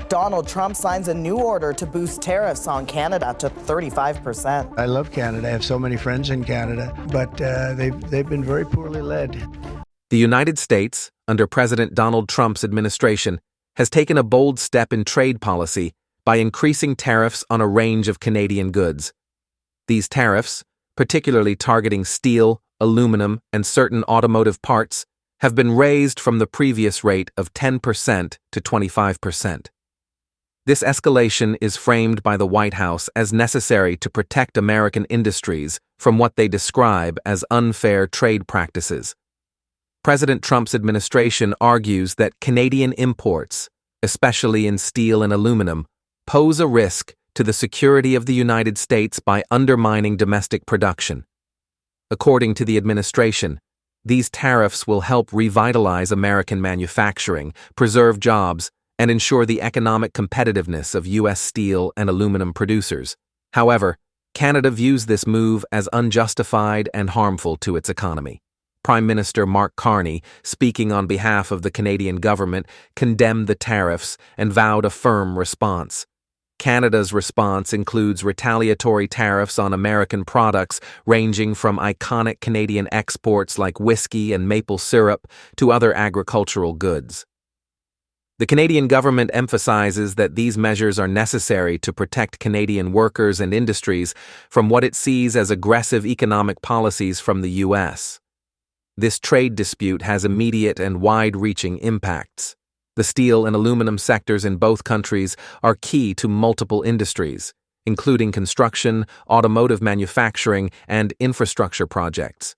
Donald Trump signs a new order to boost tariffs on Canada to 35%. I love Canada. I have so many friends in Canada, but they've been very poorly led. The United States, under President Donald Trump's administration, has taken a bold step in trade policy by increasing tariffs on a range of Canadian goods. These tariffs, particularly targeting steel, aluminum, and certain automotive parts, have been raised from the previous rate of 10% to 25%. This escalation is framed by the White House as necessary to protect American industries from what they describe as unfair trade practices. President Trump's administration argues that Canadian imports, especially in steel and aluminum, pose a risk to the security of the United States by undermining domestic production. According to the administration, these tariffs will help revitalize American manufacturing, preserve jobs, and ensure the economic competitiveness of U.S. steel and aluminum producers. However, Canada views this move as unjustified and harmful to its economy. Prime Minister Mark Carney, speaking on behalf of the Canadian government, condemned the tariffs and vowed a firm response. Canada's response includes retaliatory tariffs on American products ranging from iconic Canadian exports like whiskey and maple syrup to other agricultural goods. The Canadian government emphasizes that these measures are necessary to protect Canadian workers and industries from what it sees as aggressive economic policies from the U.S. This trade dispute has immediate and wide-reaching impacts. The steel and aluminum sectors in both countries are key to multiple industries, including construction, automotive manufacturing, and infrastructure projects.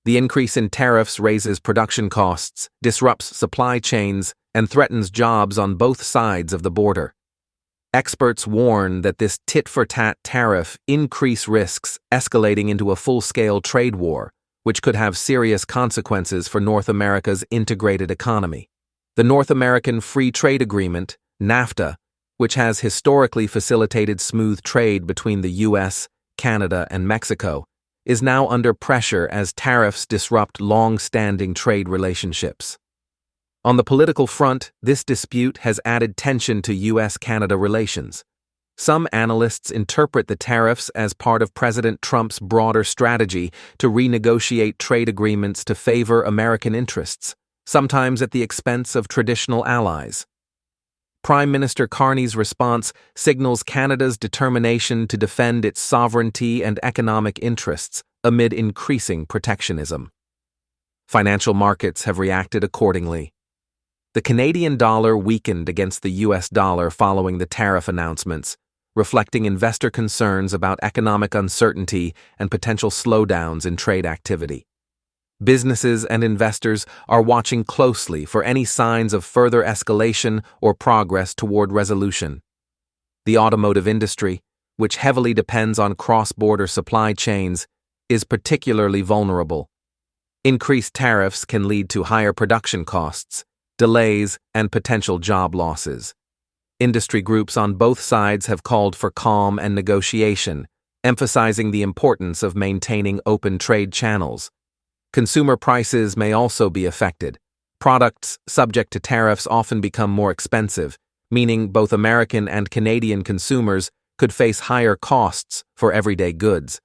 The increase in tariffs raises production costs, disrupts supply chains, and threatens jobs on both sides of the border. Experts warn that this tit-for-tat tariff increase risks escalating into a full-scale trade war, which could have serious consequences for North America's integrated economy. The North American Free Trade Agreement, NAFTA, which has historically facilitated smooth trade between the U.S., Canada, and Mexico, is now under pressure as tariffs disrupt long-standing trade relationships. On the political front, this dispute has added tension to U.S.-Canada relations. Some analysts interpret the tariffs as part of President Trump's broader strategy to renegotiate trade agreements to favor American interests, sometimes at the expense of traditional allies. Prime Minister Carney's response signals Canada's determination to defend its sovereignty and economic interests amid increasing protectionism. Financial markets have reacted accordingly. The Canadian dollar weakened against the U.S. dollar following the tariff announcements, reflecting investor concerns about economic uncertainty and potential slowdowns in trade activity. Businesses and investors are watching closely for any signs of further escalation or progress toward resolution. The automotive industry, which heavily depends on cross-border supply chains, is particularly vulnerable. Increased tariffs can lead to higher production costs, delays, and potential job losses. Industry groups on both sides have called for calm and negotiation, emphasizing the importance of maintaining open trade channels. Consumer prices may also be affected. Products subject to tariffs often become more expensive, meaning both American and Canadian consumers could face higher costs for everyday goods.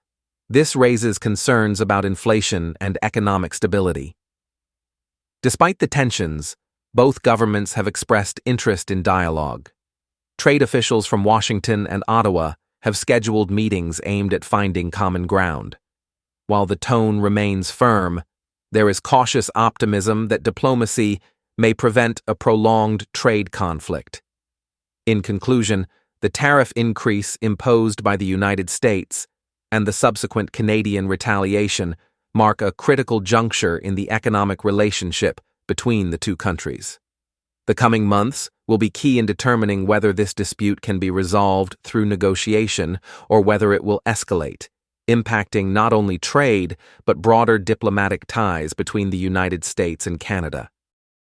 This raises concerns about inflation and economic stability. Despite the tensions, both governments have expressed interest in dialogue. Trade officials from Washington and Ottawa have scheduled meetings aimed at finding common ground. While the tone remains firm, there is cautious optimism that diplomacy may prevent a prolonged trade conflict. In conclusion, the tariff increase imposed by the United States and the subsequent Canadian retaliation mark a critical juncture in the economic relationship between the two countries. The coming months will be key in determining whether this dispute can be resolved through negotiation or whether it will escalate, impacting not only trade but broader diplomatic ties between the United States and Canada.